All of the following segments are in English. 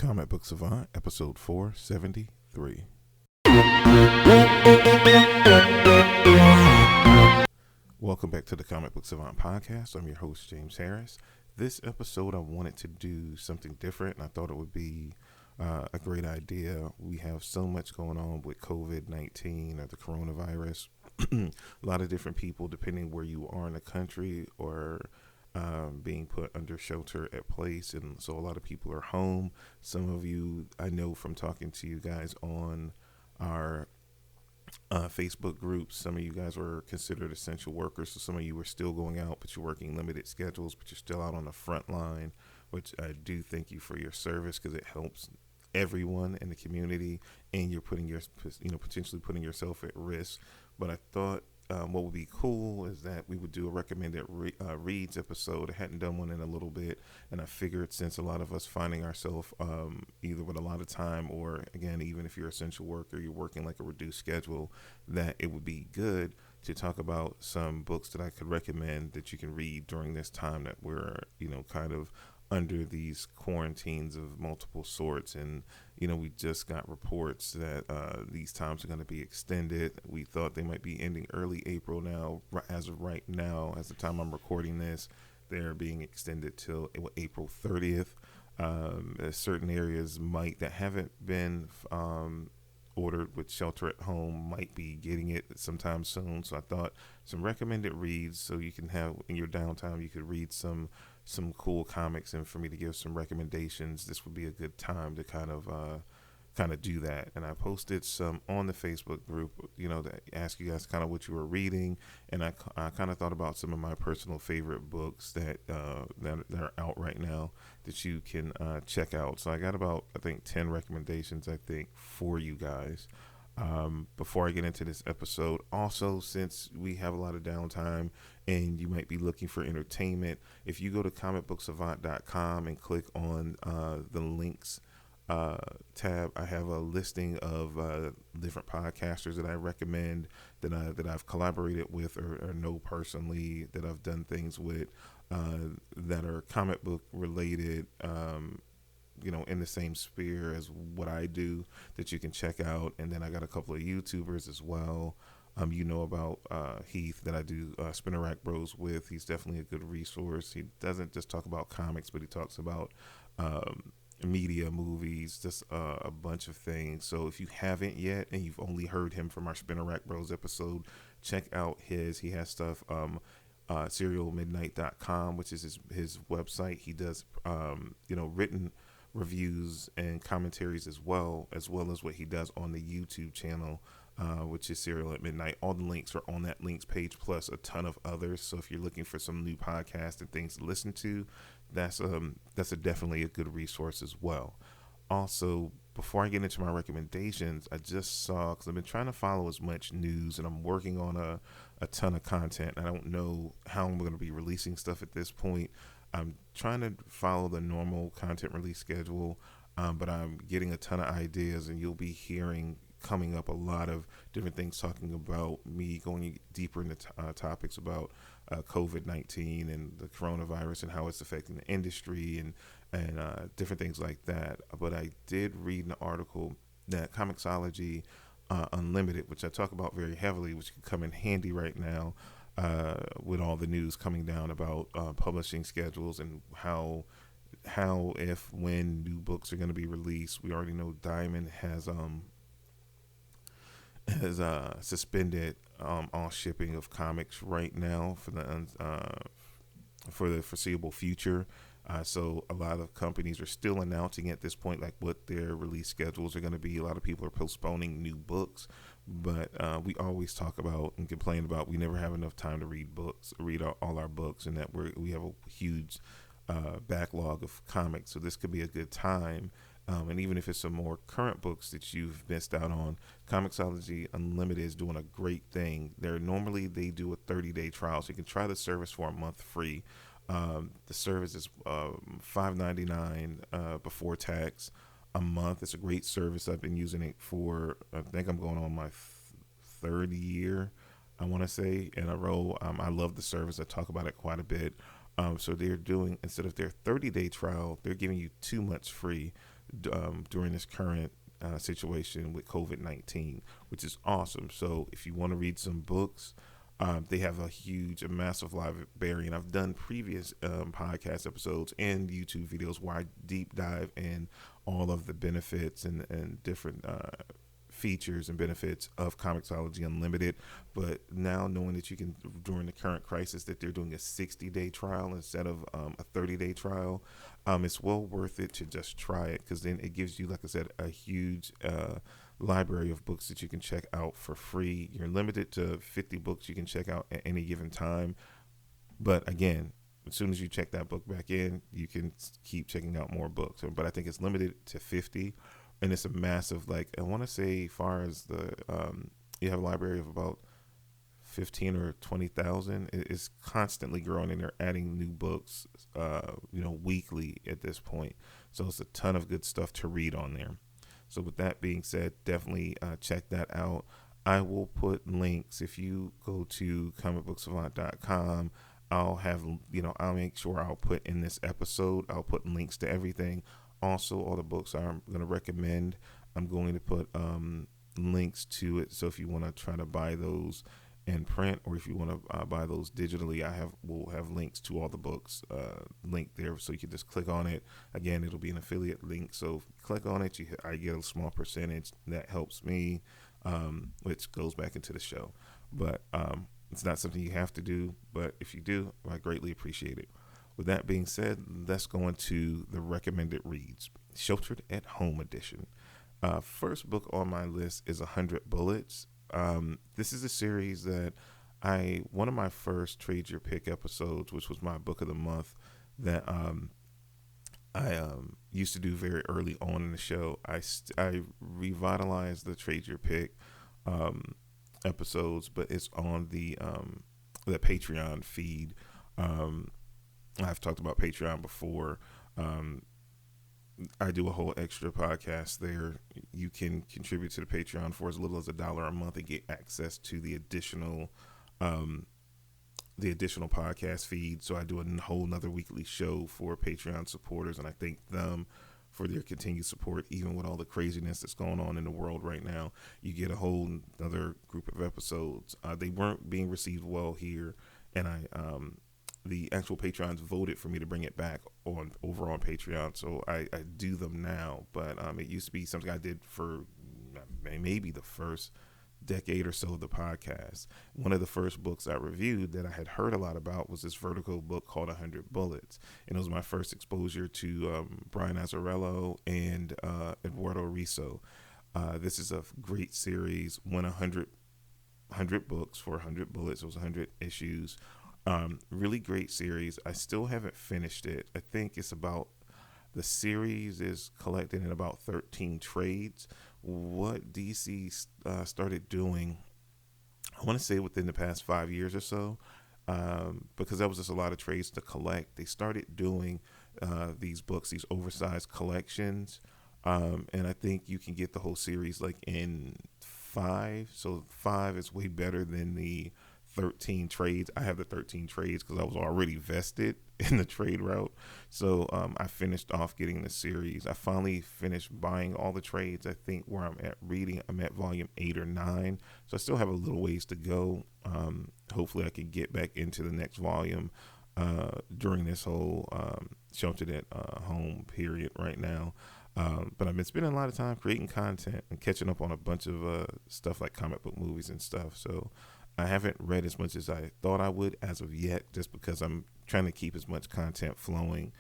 Comic Book Savant, episode 473. Welcome back to the Comic Book Savant podcast. I'm your host, James Harris. This episode, I wanted to do something different, and I thought it would be a great idea. We have so much going on with COVID-19 or the coronavirus. A lot of different people, depending where you are in the country, or being put under shelter at place, and so a lot of people are home. Some of you, I know from talking to you guys on our Facebook groups, some of you guys were considered essential workers, so some of you are still going out, but you're working limited schedules, but you're still out on the front line, which I do thank you for your service, because it helps everyone in the community, and you're putting potentially putting yourself at risk. But I thought what would be cool is that we would do a recommended reads episode. I hadn't done one in a little bit, and I figured since a lot of us finding ourselves either with a lot of time, or again, even if you're an essential worker, you're working like a reduced schedule, that it would be good to talk about some books that I could recommend that you can read during this time that we're, kind of under these quarantines of multiple sorts. And we just got reports that these times are going to be extended. We thought they might be ending early April. Now, as of right now, as the time I'm recording this, they're being extended till April 30th. Certain areas that haven't been ordered with shelter at home might be getting it sometime soon. So I thought some recommended reads, so you can have in your downtime, you could read some cool comics, and for me to give some recommendations, this would be a good time to kind of do that. And I posted some on the Facebook group, that ask you guys kind of what you were reading, and I kind of thought about some of my personal favorite books that are out right now that you can check out. So I got about, I think, 10 recommendations, for you guys. Before I get into this episode, also, since we have a lot of downtime and you might be looking for entertainment, if you go to comicbooksavant.com and click on the links tab, I have a listing of different podcasters that I recommend, that I've collaborated with or know personally, that I've done things with, that are comic book related, in the same sphere as what I do, that you can check out. And then I got a couple of YouTubers as well. About Heath, that I do Spinner Rack Bros with. He's definitely a good resource. He doesn't just talk about comics, but he talks about media, movies, just a bunch of things. So if you haven't yet, and you've only heard him from our Spinner Rack Bros episode, check out he has stuff, serialmidnight.com, which is his website. He does written reviews and commentaries as well as what he does on the YouTube channel, which is Serial at Midnight. All the links are on that links page, plus a ton of others. So if you're looking for some new podcasts and things to listen to, that's definitely a good resource as well. Also, before I get into my recommendations, I just saw, because I've been trying to follow as much news, and I'm working on a ton of content. I don't know how I'm going to be releasing stuff at this point. I'm trying to follow the normal content release schedule, but I'm getting a ton of ideas, and you'll be hearing coming up a lot of different things, talking about me going deeper into topics about COVID-19 and the coronavirus and how it's affecting the industry and different things like that. But I did read an article that Comixology Unlimited, which I talk about very heavily, which could come in handy right now, with all the news coming down about publishing schedules and how if when new books are going to be released. We already know Diamond has suspended all shipping of comics right now for the foreseeable future. So a lot of companies are still announcing at this point like what their release schedules are going to be. A lot of people are postponing new books, but we always talk about and complain about we never have enough time to read all our books, and that we have a huge backlog of comics. So this could be a good time. And even if it's some more current books that you've missed out on, Comixology Unlimited is doing a great thing. They do a 30-day trial, so you can try the service for a month free. The service is $5.99 before tax a month. It's a great service. I've been using it for, I think I'm going on my third year, I want to say, in a row. I love the service. I talk about it quite a bit. So they're doing, instead of their 30-day trial, they're giving you 2 months free. during this current situation with COVID-19, which is awesome. So if you want to read some books, they have a massive library, and I've done previous podcast episodes and YouTube videos where I deep dive in all of the benefits and different features and benefits of Comixology Unlimited. But now knowing that you can, during the current crisis, that they're doing a 60-day trial instead of a 30-day trial, it's well worth it to just try it, because then it gives you, like I said, a huge library of books that you can check out for free. You're limited to 50 books you can check out at any given time. But again, as soon as you check that book back in, you can keep checking out more books. But I think it's limited to 50. And it's a massive, like, I want to say, as far as the, you have a library of about 15 or 20,000. It's constantly growing, and they're adding new books, weekly at this point. So it's a ton of good stuff to read on there. So with that being said, definitely check that out. I will put links. If you go to comicbooksavant.com, I'll make sure I'll put in this episode, I'll put links to everything. Also, all the books I'm going to recommend, I'm going to put links to it. So if you want to try to buy those in print, or if you want to buy those digitally, we'll have links to all the books linked there. So you can just click on it. Again, it'll be an affiliate link. So click on it. I get a small percentage that helps me, which goes back into the show. But it's not something you have to do. But if you do, I greatly appreciate it. With that being said, let's go into the recommended reads. Sheltered at Home edition. First book on my list is 100 Bullets. This is a series that one of my first Trade Your Pick episodes, which was my book of the month, that I used to do very early on in the show. I revitalized the Trade Your Pick episodes, but it's on the Patreon feed. I've talked about Patreon before. I do a whole extra podcast there. You can contribute to the Patreon for as little as $1 a month and get access to the additional podcast feed. So I do a whole nother weekly show for Patreon supporters, and I thank them for their continued support. Even with all the craziness that's going on in the world right now, you get a whole other group of episodes. They weren't being received well here, and the actual Patrons voted for me to bring it back over on Patreon, so I do them now. But it used to be something I did for maybe the first decade or so of the podcast. One of the first books I reviewed that I had heard a lot about was this Vertigo book called 100 Bullets, and it was my first exposure to Brian Azzarello and Eduardo Riso. This is a great series. Won 100 books for 100 Bullets. It was 100 issues. Really great series. I still haven't finished it. I think the series is collected in about 13 trades. What DC started doing, I want to say within the past 5 years or so, because that was just a lot of trades to collect. They started doing these books, these oversized collections, and I think you can get the whole series like in 5. So 5 is way better than the 13 trades. I have the 13 trades because I was already vested in the trade route. So I finished off getting the series. I finally finished buying all the trades. I think where I'm at reading, I'm at volume 8 or 9. So I still have a little ways to go. Hopefully I can get back into the next volume during this whole sheltered at home period right now. But I've been spending a lot of time creating content and catching up on a bunch of stuff like comic book movies and stuff. So I haven't read as much as I thought I would as of yet, just because I'm trying to keep as much content flowing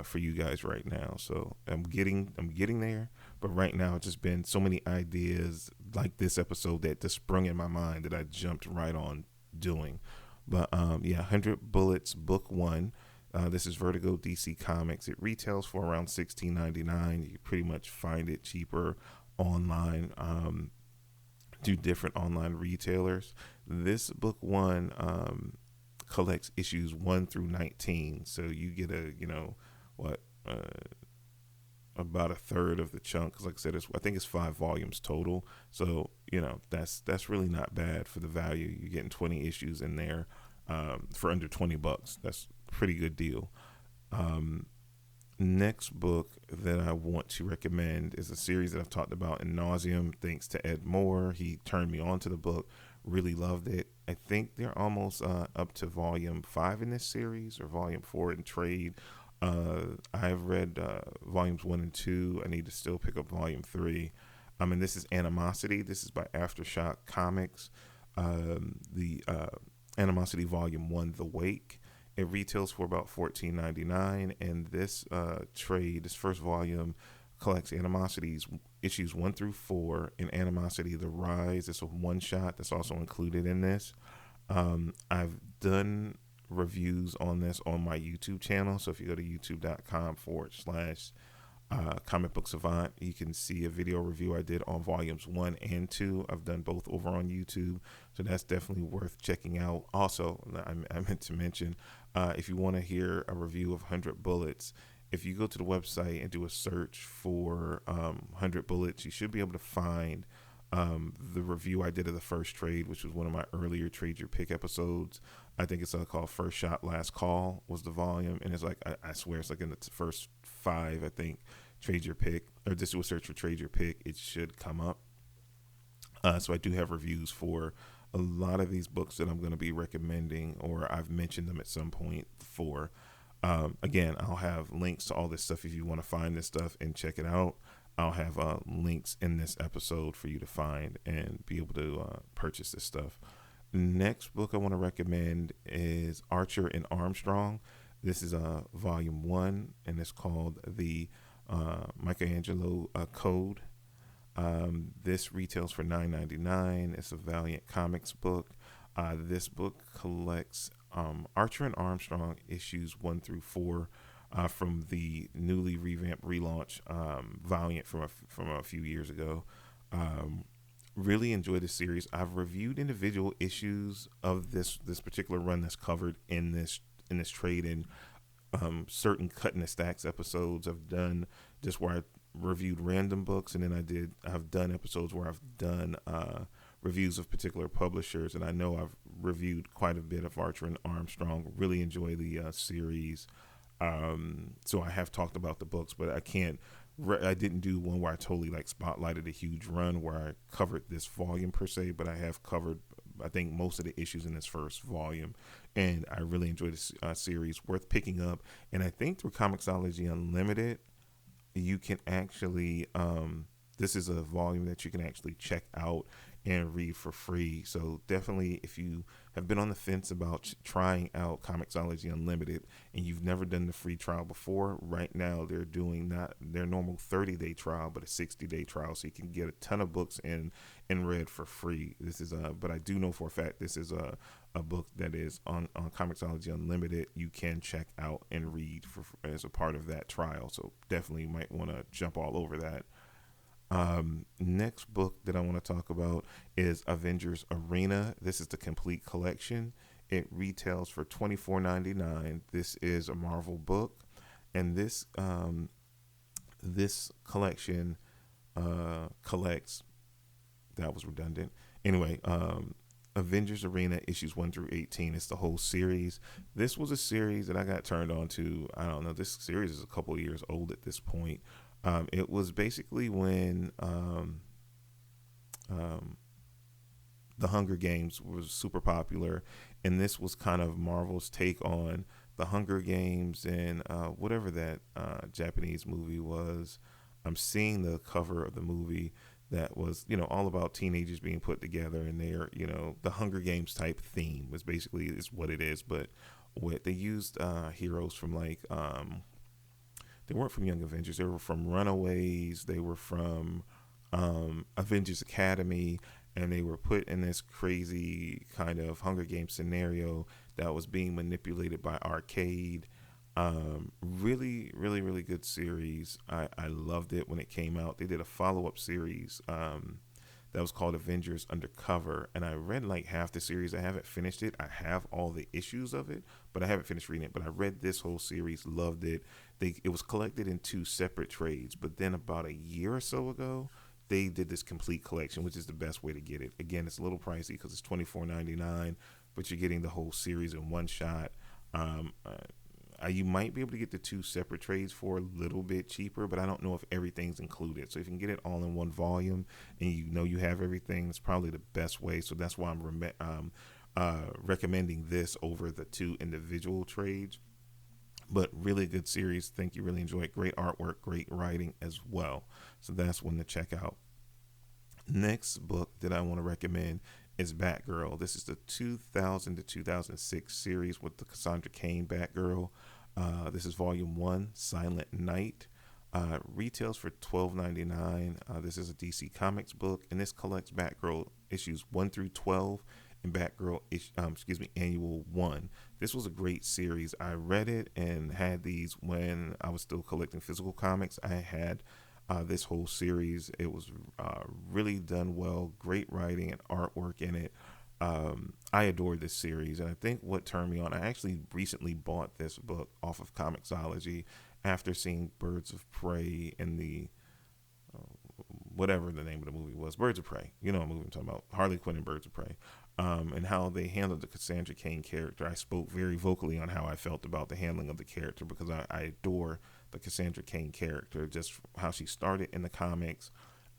for you guys right now. So I'm getting there, but right now it's just been so many ideas like this episode that just sprung in my mind that I jumped right on doing. But 100 Bullets Book 1. This is Vertigo DC Comics. It retails for around $16.99. You can pretty much find it cheaper online. Do different online retailers. This book 1 collects issues 1 through 19, so you get about a third of the chunk. Because like I said, I think it's 5 volumes total. So that's really not bad for the value. You're getting 20 issues in there for under $20. That's a pretty good deal. Next book that I want to recommend is a series that I've talked about in nauseum. Thanks to Ed Moore, he turned me on to the book. Really loved it. I think they're almost up to volume 5 in this series, or volume 4 in trade. I've read volumes 1 and 2. I need to still pick up volume 3. And this is Animosity. This is by Aftershock Comics. The Animosity Volume 1, The Wake. It retails for about $14.99, and this this first volume, collects Animosity's issues 1 through 4, and Animosity: The Rise. It's a one shot that's also included in this. I've done reviews on this on my YouTube channel, so if you go to youtube.com/. Comic Book Savant, you can see a video review I did on volumes 1 and 2. I've done both over on YouTube, so that's definitely worth checking out. Also, I meant to mention, if you want to hear a review of 100 Bullets, if you go to the website and do a search for 100 Bullets, you should be able to find the review I did of the first trade, which was one of my earlier Trade Your Pick episodes. I think it's called First Shot, Last Call was the volume, and it's like, I swear it's like in the first 5, I think. Trade Your Pick, or just do a search for Trade Your Pick, it should come up. So I do have reviews for a lot of these books that I'm going to be recommending, or I've mentioned them at some point for. Again, I'll have links to all this stuff if you want to find this stuff and check it out. I'll have links in this episode for you to find and be able to purchase this stuff. Next book I want to recommend is Archer and Armstrong. This is volume 1, and it's called the Michelangelo Code. This retails for $9.99. It's a Valiant Comics book. This book collects Archer and Armstrong issues 1 through 4 from the newly revamped relaunch Valiant from a few years ago. Really enjoyed the series. I've reviewed individual issues of this particular run that's covered in this trade, and certain Cut in the Stacks episodes I've done just where I reviewed random books, and then I've done episodes where I've done reviews of particular publishers, and I know I've reviewed quite a bit of Archer and Armstrong. Really enjoy the series. So I have talked about the books, but I didn't do one where I totally spotlighted a huge run where I covered this volume per se, but I have covered, I think, most of the issues in this first volume, and I really enjoyed this series. Worth picking up, and I think through Comixology Unlimited, you can actually, this is a volume that you can actually check out and read for free. So definitely, if you have been on the fence about trying out Comixology Unlimited and you've never done the free trial before, right now they're doing not their normal 30-day trial, but a 60-day trial, so you can get a ton of books in read for free. This is but I do know for a fact this is a book that is on Comixology Unlimited. You can check out and read as a part of that trial. So definitely you might want to jump all over that. Next book that I want to talk about is Avengers Arena. This is the complete collection. It retails for $24.99. This is a Marvel book, and this collection collects. That was redundant. Anyway, Avengers Arena issues 1 through 18. It's the whole series. This was a series that I got turned on to. I don't know. This series is a couple of years old at this point. It was basically when the Hunger Games was super popular, and this was kind of Marvel's take on the Hunger Games and whatever that Japanese movie was. I'm seeing the cover of the movie that was, all about teenagers being put together, and they're, the Hunger Games type theme is what it is. But they used heroes from they weren't from Young Avengers. They were from Runaways. They were from Avengers Academy, and they were put in this crazy kind of Hunger Games scenario that was being manipulated by Arcade. Really, really, really good series. I loved it when it came out. They did a follow-up series that was called Avengers Undercover, and I read half the series. I haven't finished it. I have all the issues of it, but I haven't finished reading it. But I read this whole series, loved it. It was collected in 2 separate trades, but then about a year or so ago, they did this complete collection, which is the best way to get it. Again, it's a little pricey because it's $24.99, but you're getting the whole series in one shot. You might be able to get the two separate trades for a little bit cheaper, but I don't know if everything's included. So if you can get it all in one volume and you know you have everything, it's probably the best way. So that's why I'm recommending this over the two individual trades. But really good series. Think you really enjoy it. Great artwork, great writing as well. So that's one to check out. Next book that I want to recommend is Batgirl. This is the 2000 to 2006 series with the Cassandra Cain Batgirl. This is volume 1, Silent Night. Retails for $12.99. This is a DC Comics book, and this collects Batgirl issues 1 through 12 and Batgirl Annual 1. This was a great series. I read it and had these when I was still collecting physical comics. I had this whole series. It was really done well, great writing and artwork in it. I adored this series, and I think what turned me on, I actually recently bought this book off of Comixology after seeing Birds of Prey and the whatever the name of the movie was, Birds of Prey. You know what movie I'm talking about, Harley Quinn and Birds of Prey, and how they handled the Cassandra Cain character. I spoke very vocally on how I felt about the handling of the character because I adore the Cassandra Cain character, just how she started in the comics,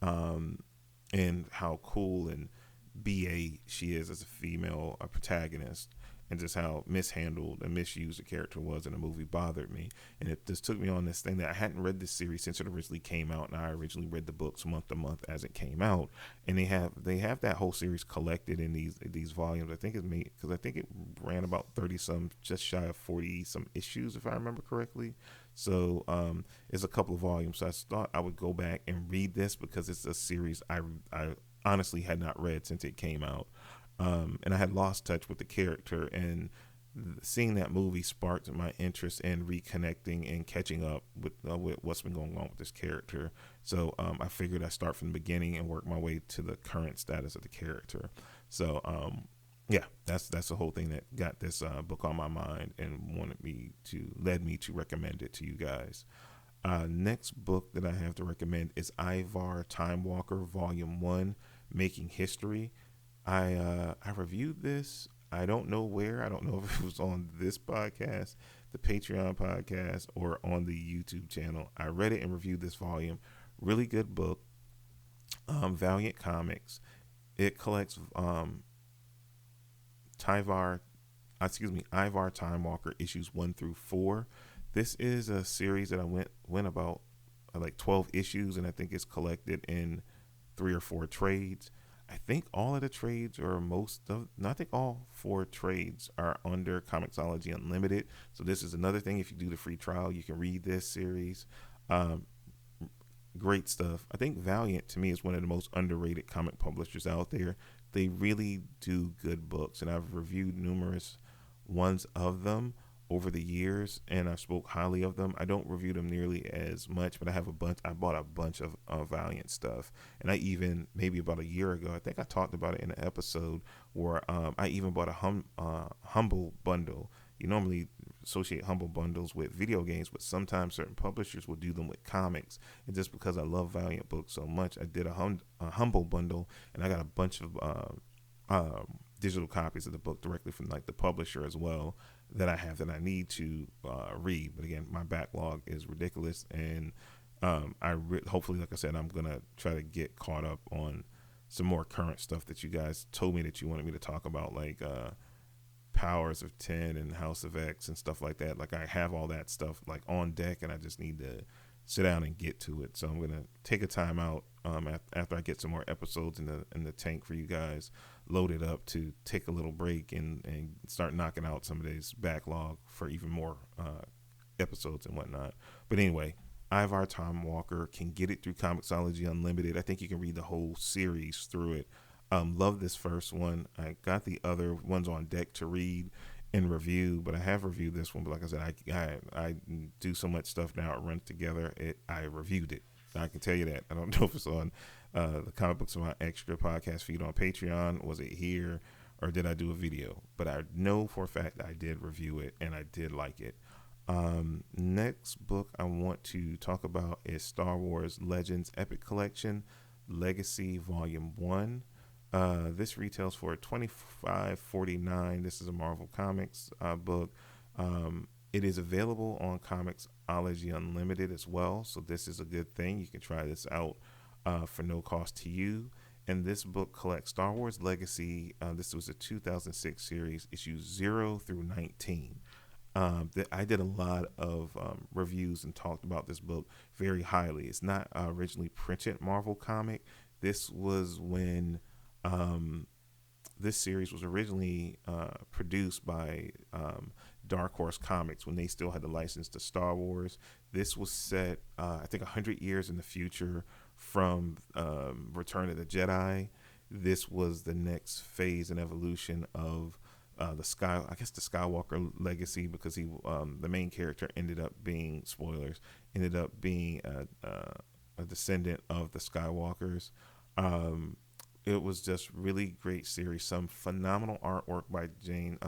and how cool and BA she is as a female protagonist, and just how mishandled and misused the character was in the movie bothered me. And it just took me on this thing that I hadn't read this series since it originally came out, and I originally read the books month to month as it came out. And they have that whole series collected in these volumes. I think it ran about 30 some, just shy of 40 some issues if I remember correctly. So it's a couple of volumes. So I thought I would go back and read this because it's a series I honestly had not read since it came out. And I had lost touch with the character, and seeing that movie sparked my interest in reconnecting and catching up with what's been going on with this character. So I figured I'd start from the beginning and work my way to the current status of the character. So yeah, that's the whole thing that got this book on my mind and led me to recommend it to you guys. Next book that I have to recommend is Ivar Time Walker Volume 1, Making History. I reviewed this. I don't know where. I don't know if it was on this podcast, the Patreon podcast, or on the YouTube channel. I read it and reviewed this volume. Really good book. Valiant Comics. It collects Ivar Time Walker issues 1 through 4. This is a series that I went about like 12 issues, and I think it's collected in 3 or 4 trades. I think all of the trades, or I think all 4 trades are under Comixology Unlimited. So this is another thing. If you do the free trial, you can read this series. Great stuff. I think Valiant, to me, is one of the most underrated comic publishers out there. They really do good books, and I've reviewed numerous ones of them over the years, and I spoke highly of them. I don't review them nearly as much, but I bought a bunch of Valiant stuff, and I even, maybe about a year ago, I think I talked about it in an episode where I even bought a Humble bundle. You normally associate Humble bundles with video games, but sometimes certain publishers will do them with comics. And just because I love Valiant books so much, I did a Humble bundle, and I got a bunch of digital copies of the book directly from like the publisher as well that I need to read. But again, my backlog is ridiculous, and hopefully, like I said, I'm gonna try to get caught up on some more current stuff that you guys told me that you wanted me to talk about, like Powers of 10 and House of X and stuff like that. Like I have all that stuff like on deck, and I just need to sit down and get to it. So I'm gonna take a time out after I get some more episodes in the tank for you guys loaded up, to take a little break and start knocking out some of this backlog for even more episodes and whatnot. But anyway, Ivar Time Walker, can get it through Comixology Unlimited. I think you can read the whole series through it. Love this first one. I got the other ones on deck to read and review, but I have reviewed this one. But like I said, I do so much stuff now, it runs together. I reviewed it. I can tell you that. I don't know if it's on the Comic Books Savant Extra podcast feed on Patreon. Was it here, or did I do a video? But I know for a fact I did review it, and I did like it. Next book I want to talk about is Star Wars Legends Epic Collection Legacy Volume 1. This retails for $25.49. This is a Marvel Comics book. It is available on Comixology Unlimited as well, so this is a good thing. You can try this out for no cost to you. And this book collects Star Wars Legacy. This was a 2006 series, issues 0 through 19. I did a lot of reviews and talked about this book very highly. It's not originally printed Marvel comic. This was when this series was originally produced by Dark Horse Comics when they still had the license to Star Wars. This was set, I think, 100 years in the future from Return of the Jedi. This was the next phase and evolution of the Skywalker legacy, because the main character ended up being, spoilers, ended up being a descendant of the Skywalkers. It was just really great series. Some phenomenal artwork by Jane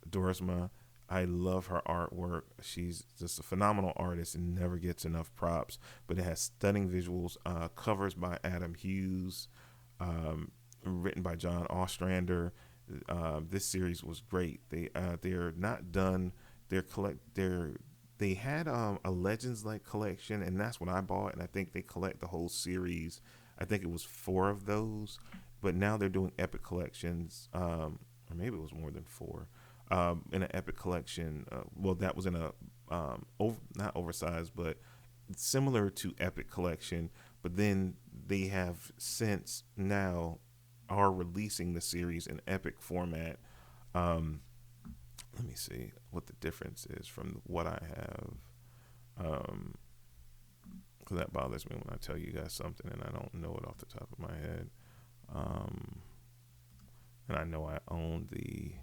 Dorsma. I love her artwork. She's just a phenomenal artist and never gets enough props. But it has stunning visuals. Covers by Adam Hughes, written by John Ostrander. This series was great. They're not done. They had a Legends like collection, and that's what I bought. And I think they collect the whole series. I think it was 4 of those, but now they're doing epic collections, or maybe it was more than 4. In an epic collection. Well, that was in a not oversized, but similar to epic collection. But then they have since now are releasing the series in epic format. Let me see what the difference is from what I have. Because that bothers me when I tell you guys something and I don't know it off the top of my head. And I know I own the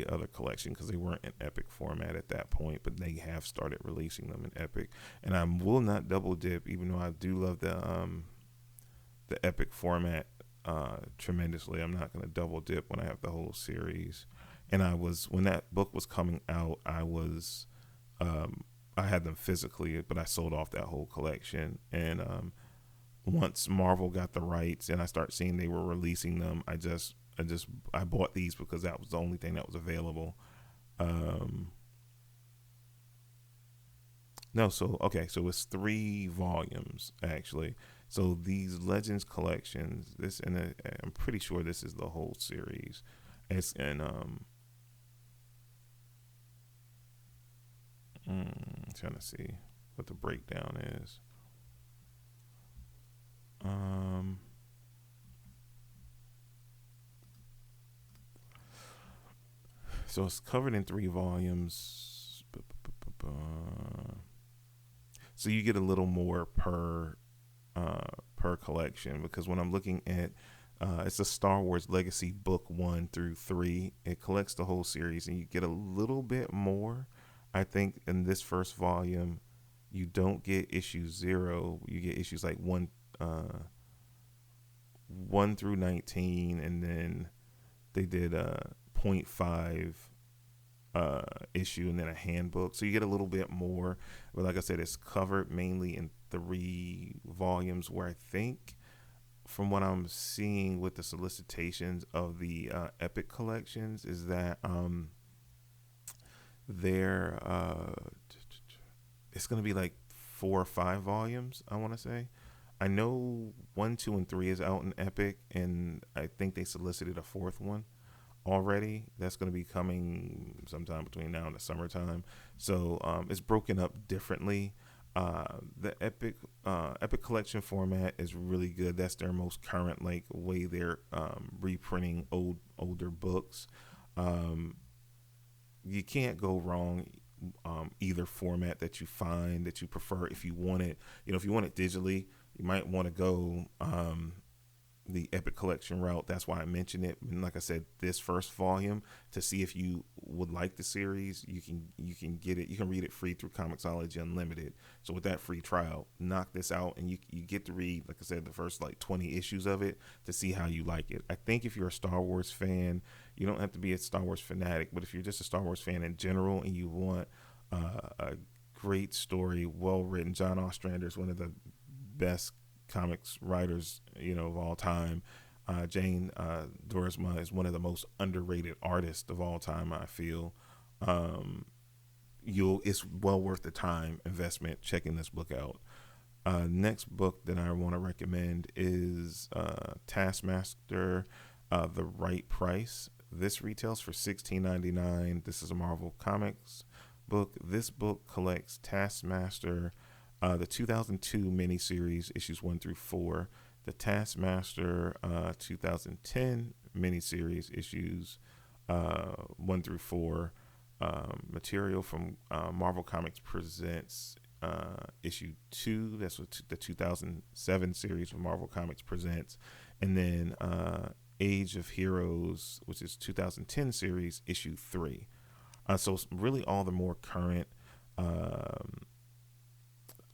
other collection because they weren't in epic format at that point, but they have started releasing them in epic. And I will not double dip, even though I do love the epic format tremendously. I'm not going to double dip when I have the whole series. And when that book was coming out, I had them physically, but I sold off that whole collection. And once Marvel got the rights and I start seeing they were releasing them, I bought these because that was the only thing that was available. So it's 3 volumes actually. So these Legends collections, I'm pretty sure this is the whole series. I'm trying to see what the breakdown is. So it's covered in 3 volumes. So you get a little more per collection, because when I'm looking at it's a Star Wars Legacy book 1 through 3. It collects the whole series, and you get a little bit more. I think in this first volume, you don't get issue 0. You get issues like 1 through 19, and then they did a 0.5 issue, and then a handbook. So you get a little bit more. But like I said, it's covered mainly in 3 volumes, where I think, from what I'm seeing with the solicitations of the epic collections, is that it's going to be like 4 or 5 volumes, I want to say. I know 1, 2, and 3 is out in epic, and I think they solicited a 4th one already. That's going to be coming sometime between now and the summertime. So it's broken up differently. The epic collection format is really good. That's their most current way they're reprinting older books. You can't go wrong either format that you find that you prefer. If you want it, if you want it digitally, you might want to go the epic collection route. That's why I mentioned it. And like I said, this first volume, to see if you would like the series, you can get it. You can read it free through Comixology Unlimited. So with that free trial, knock this out, and you get to read, like I said, the first 20 issues of it to see how you like it. I think if you're a Star Wars fan, you don't have to be a Star Wars fanatic, but if you're just a Star Wars fan in general and you want a great story, well written, John Ostrander is one of the best comics writers of all time. Jane Dorisma is one of the most underrated artists of all time, I feel. Um, it's well worth the time investment checking this book out. Next book that I want to recommend is Taskmaster, The Right Price. This retails for $16.99. This is a Marvel Comics book. This book collects Taskmaster, the 2002 miniseries, issues 1 through 4, the Taskmaster 2010 miniseries, issues 1 through 4, material from Marvel Comics Presents issue 2. That's what the 2007 series of Marvel Comics Presents. And then Age of Heroes, which is 2010 series, issue 3. So it's really all the more current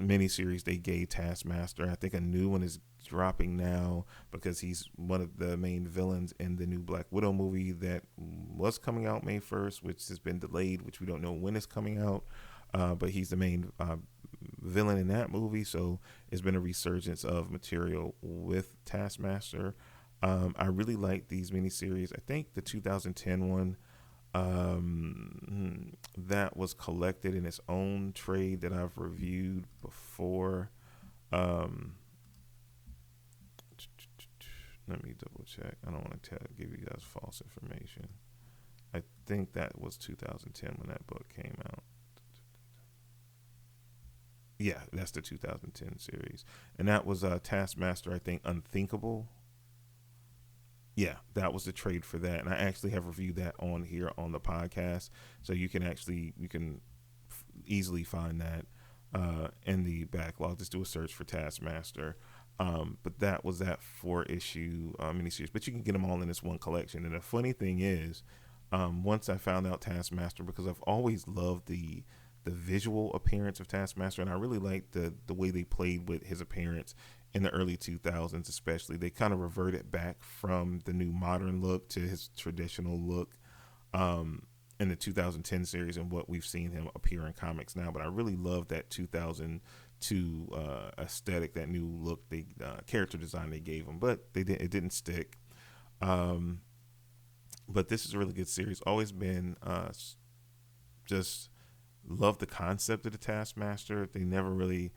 miniseries they gave Taskmaster. I think a new one is dropping now because he's one of the main villains in the new Black Widow movie that was coming out May 1st, which has been delayed, which we don't know when it's coming out. But he's the main villain in that movie, so it's been a resurgence of material with Taskmaster. I really like these miniseries. I think the 2010 one, that was collected in its own trade that I've reviewed before. Let me double check. I don't want to give you guys false information. I think that was 2010 when that book came out. Yeah, that's the 2010 series. And that was Taskmaster, I think, Unthinkable. Yeah, that was the trade for that. And I actually have reviewed that on here on the podcast. So you can easily find that in the backlog. Just do a search for Taskmaster. But that was that 4-issue miniseries. But you can get them all in this one collection. And the funny thing is, once I found out Taskmaster, because I've always loved the visual appearance of Taskmaster, and I really liked the way they played with his appearance in the early 2000s, especially. They kind of reverted back from the new modern look to his traditional look in the 2010 series and what we've seen him appear in comics now. But I really love that 2002 aesthetic, that new look, the character design they gave him. But it didn't stick. But this is a really good series. Always been just love the concept of the Taskmaster. They never really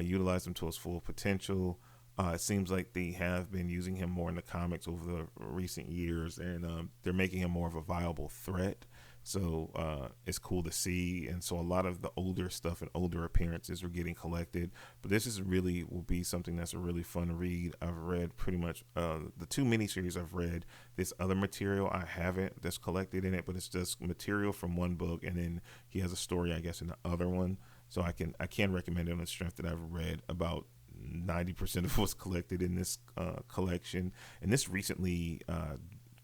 utilized him to his full potential. It seems like they have been using him more in the comics over the recent years, and they're making him more of a viable threat. So it's cool to see. And so a lot of the older stuff and older appearances are getting collected. But this will be something that's a really fun read. I've read pretty much the 2 miniseries I've read. This other material I haven't that's collected in it, but it's just material from one book, and then he has a story, I guess, in the other one. So I can recommend it on the strength that I've read about 90% of what's collected in this collection. And this recently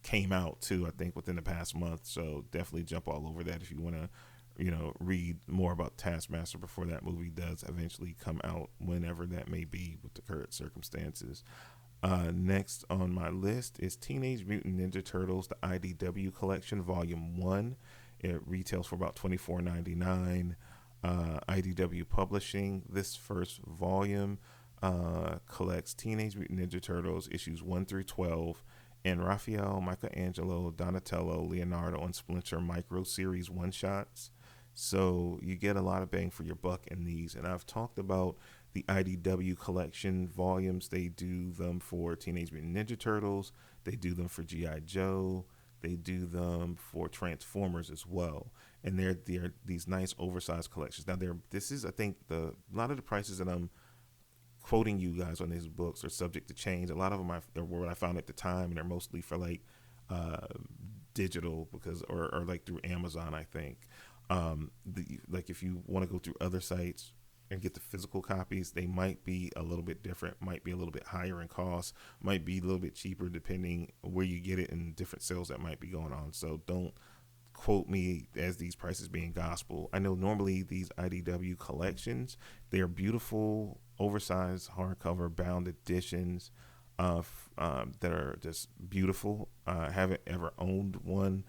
came out too, I think within the past month. So definitely jump all over that if you want to, read more about Taskmaster before that movie does eventually come out, whenever that may be with the current circumstances. Next on my list is Teenage Mutant Ninja Turtles, the IDW Collection, Volume 1. It retails for about $24.99. IDW Publishing. This first volume collects Teenage Mutant Ninja Turtles issues 1 through 12 and Raphael, Michelangelo, Donatello, Leonardo, and Splinter micro series one-shots. So you get a lot of bang for your buck in these. And I've talked about the IDW collection volumes. They do them for Teenage Mutant Ninja Turtles. They do them for G.I. Joe. They do them for Transformers as well. And they're these nice oversized collections. Now, I think a lot of the prices that I'm quoting you guys on these books are subject to change. A lot of them are what I found at the time, and they're mostly for like digital or like through Amazon, I think. Like if you want to go through other sites and get the physical copies, they might be a little bit different, might be a little bit higher in cost, might be a little bit cheaper depending where you get it and different sales that might be going on. So don't quote me as these prices being gospel. I know normally these IDW collections, they are beautiful, oversized hardcover bound editions that are just beautiful. I haven't ever owned one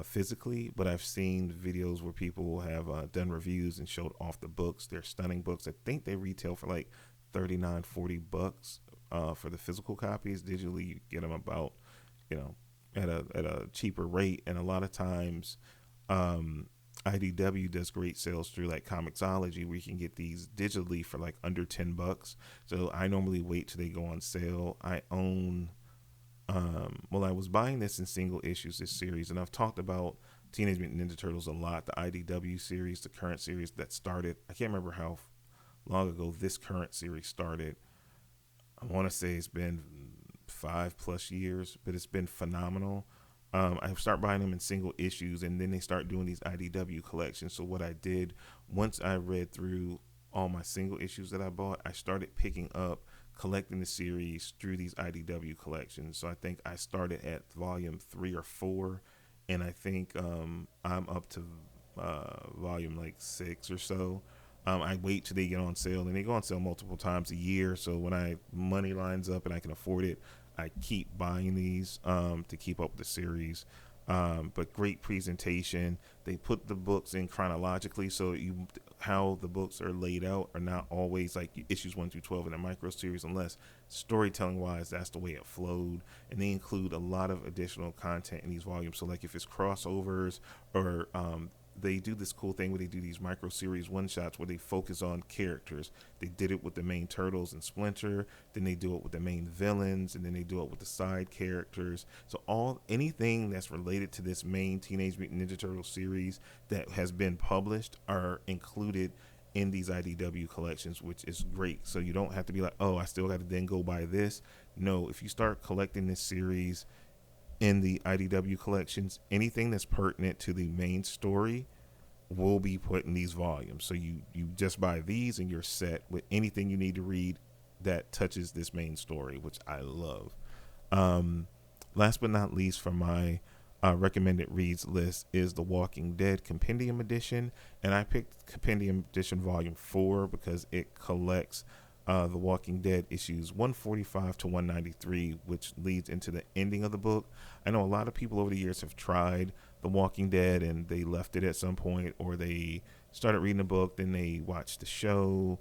physically, but I've seen videos where people have done reviews and showed off the books. They're stunning books. I think they retail for like $39-$40 for the physical copies. Digitally, you get them about, you know, at a cheaper rate, and a lot of times, IDW does great sales through like Comixology, where you can get these digitally for like under $10. So I normally wait till they go on sale. I own, well, I was buying this in single issues, this series, and I've talked about Teenage Mutant Ninja Turtles a lot. The IDW series, the current series that started, I can't remember how long ago this current series started. I want to say it's been 5+ years, but it's been phenomenal. I start buying them in single issues, and then they start doing these IDW collections. So what I did, once I read through all my single issues that I bought, I started picking up, collecting the series through these IDW collections. So I think I started at volume 3 or 4, and I think I'm up to volume like 6 or so. I wait till they get on sale, and they go on sale multiple times a year. So when I money lines up and I can afford it, I keep buying these to keep up with the series. But great presentation. They put the books in chronologically, so how the books are laid out are not always like issues 1 through 12 in a micro series, unless storytelling wise that's the way it flowed. And they include a lot of additional content in these volumes. So like if it's crossovers, or they do this cool thing where they do these micro series one shots where they focus on characters. They did it with the main Turtles and Splinter, then they do it with the main villains, and then they do it with the side characters. So anything that's related to this main Teenage Mutant Ninja Turtle series that has been published are included in these IDW collections, which is great. So you don't have to be like, oh, I still got to then go buy this. No, if you start collecting this series in the IDW collections, anything that's pertinent to the main story will be put in these volumes. So you just buy these and you're set with anything you need to read that touches this main story, which I love. Last but not least, from my recommended reads list is The Walking Dead Compendium Edition, and I picked Compendium Edition Volume 4 because it collects The Walking Dead issues 145 to 193, which leads into the ending of the book. I know a lot of people over the years have tried The Walking Dead and they left it at some point, or they started reading the book, then they watched the show.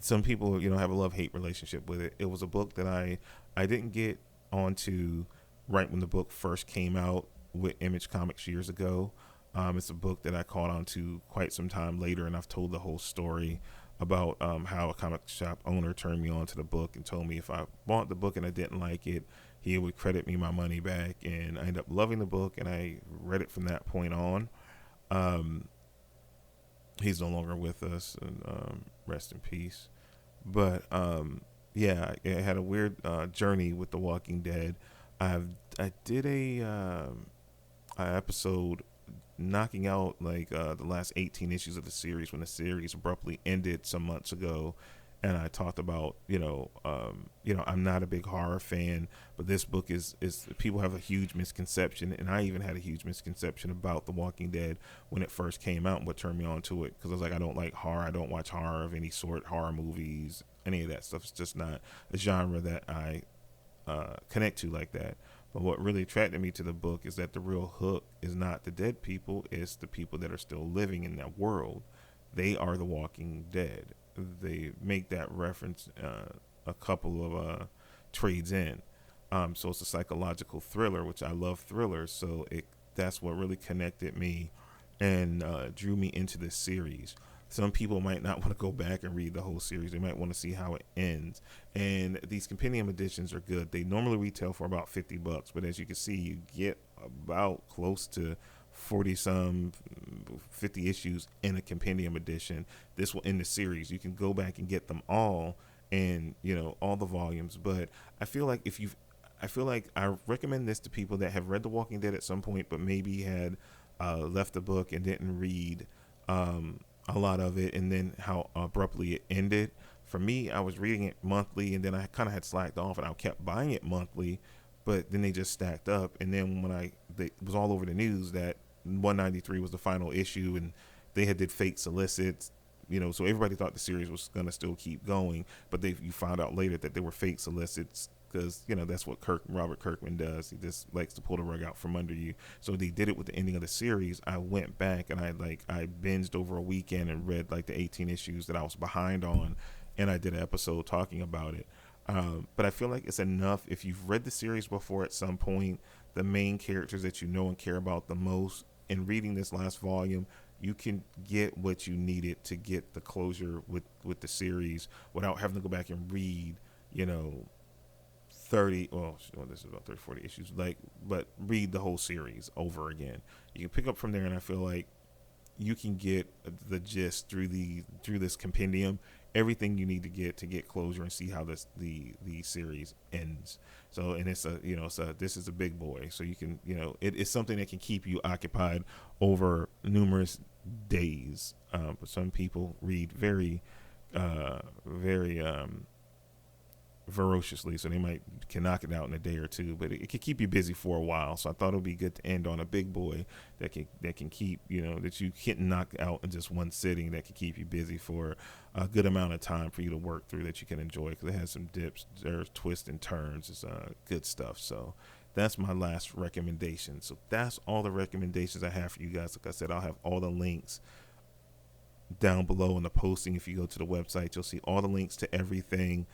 Some people, have a love-hate relationship with it. It was a book that I didn't get onto right when the book first came out with Image Comics years ago. It's a book that I caught on to quite some time later, and I've told the whole story about how a comic shop owner turned me on to the book and told me if I bought the book and I didn't like it, he would credit me my money back. And I ended up loving the book, and I read it from that point on. He's no longer with us, and rest in peace. But yeah, I had a weird journey with The Walking Dead. I did a episode knocking out like the last 18 issues of the series when the series abruptly ended some months ago, and I talked about I'm not a big horror fan, but this book is people have a huge misconception, and I even had a huge misconception about The Walking Dead when it first came out, and what turned me on to it, because I was like, I don't like horror, I don't watch horror of any sort, horror movies, any of that stuff. It's just not a genre that I connect to like that. But what really attracted me to the book is that the real hook is not the dead people, it's the people that are still living in that world. They are the Walking Dead. They make that reference a couple of trades in. So it's a psychological thriller, which I love thrillers. So that's what really connected me and drew me into this series. Some people might not want to go back and read the whole series. They might want to see how it ends. And these compendium editions are good. They normally retail for about $50, but as you can see, you get about close to 50 issues in a compendium edition. This will end the series. You can go back and get them all, and all the volumes. But I feel like I recommend this to people that have read The Walking Dead at some point, but maybe had left the book and didn't read a lot of it, and then how abruptly it ended. For me, I was reading it monthly, and then I kind of had slacked off, and I kept buying it monthly, but then they just stacked up. And then when it was all over the news that 193 was the final issue, and they did fake solicits, so everybody thought the series was going to still keep going, but you found out later that they were fake solicits, because that's what Robert Kirkman does. He just likes to pull the rug out from under you. So they did it with the ending of the series. I went back and I binged over a weekend and read like the 18 issues that I was behind on, and I did an episode talking about it. But I feel like it's enough if you've read the series before at some point, the main characters that you know and care about the most. In reading this last volume, you can get what you needed to get the closure with the series without having to go back and read, you know, 30, well, this is about 30, 40 issues, like, but read the whole series over again. You can pick up from there, and I feel like you can get the gist through this compendium, everything you need to get closure and see how the series ends. So, and it's this is a big boy, so you can, it's something that can keep you occupied over numerous days. But some people read very ferociously, so they can knock it out in a day or two, but it can keep you busy for a while. So I thought it would be good to end on a big boy that can keep, that you can't knock out in just one sitting, that can keep you busy for a good amount of time for you to work through, that you can enjoy, because it has some dips, there's twists and turns. It's good stuff. So that's my last recommendation. So that's all the recommendations I have for you guys. Like I said, I'll have all the links down below in the posting. If you go to the website, you'll see all the links to everything.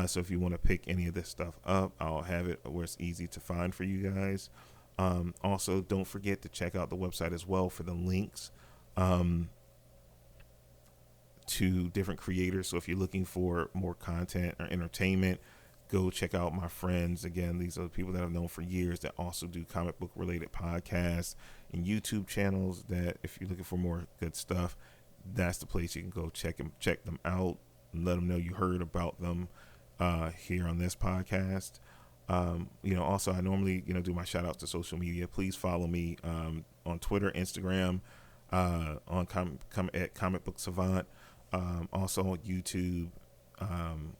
So if you want to pick any of this stuff up, I'll have it where it's easy to find for you guys. Also, don't forget to check out the website as well for the links to different creators. So if you're looking for more content or entertainment, go check out my friends. Again, these are the people that I've known for years that also do comic book related podcasts and YouTube channels, that if you're looking for more good stuff, that's the place you can go check them out and let them know you heard about them here on this podcast. Also, I normally, do my shout outs to social media. Please follow me on Twitter, Instagram, on at Comic Book Savant. Also on YouTube,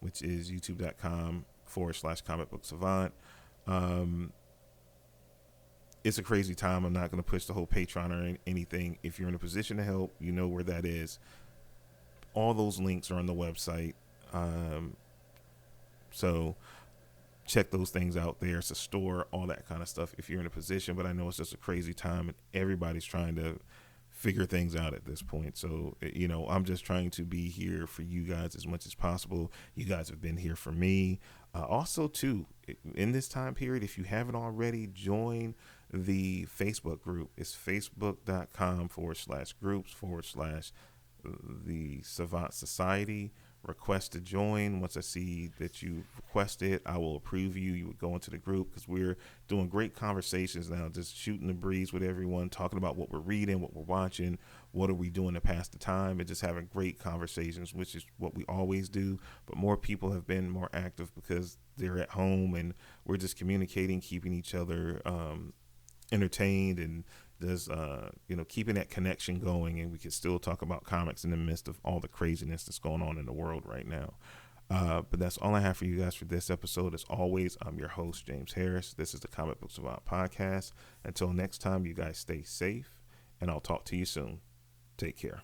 which is youtube.com/Comic Book Savant. It's a crazy time. I'm not going to push the whole Patron or anything. If you're in a position to help, you know where that is. All those links are on the website. So check those things out there. It's a store, all that kind of stuff if you're in a position. But I know it's just a crazy time, and everybody's trying to figure things out at this point. So, I'm just trying to be here for you guys as much as possible. You guys have been here for me. Also, too, in this time period, if you haven't already, join the Facebook group. It's facebook.com/groups/the Savant Society. Request to join. Once I see that you requested, I will approve you. You would go into the group, because we're doing great conversations now, just shooting the breeze with everyone, talking about what we're reading, what we're watching, what are we doing to pass the time, and just having great conversations, which is what we always do. But more people have been more active because they're at home, and we're just communicating, keeping each other entertained, and there's keeping that connection going, and we can still talk about comics in the midst of all the craziness that's going on in the world right now. But that's all I have for you guys for this episode. As always, I'm your host, James Harris. This is the Comic Book Savant Podcast. Until next time, you guys stay safe, and I'll talk to you soon. Take care.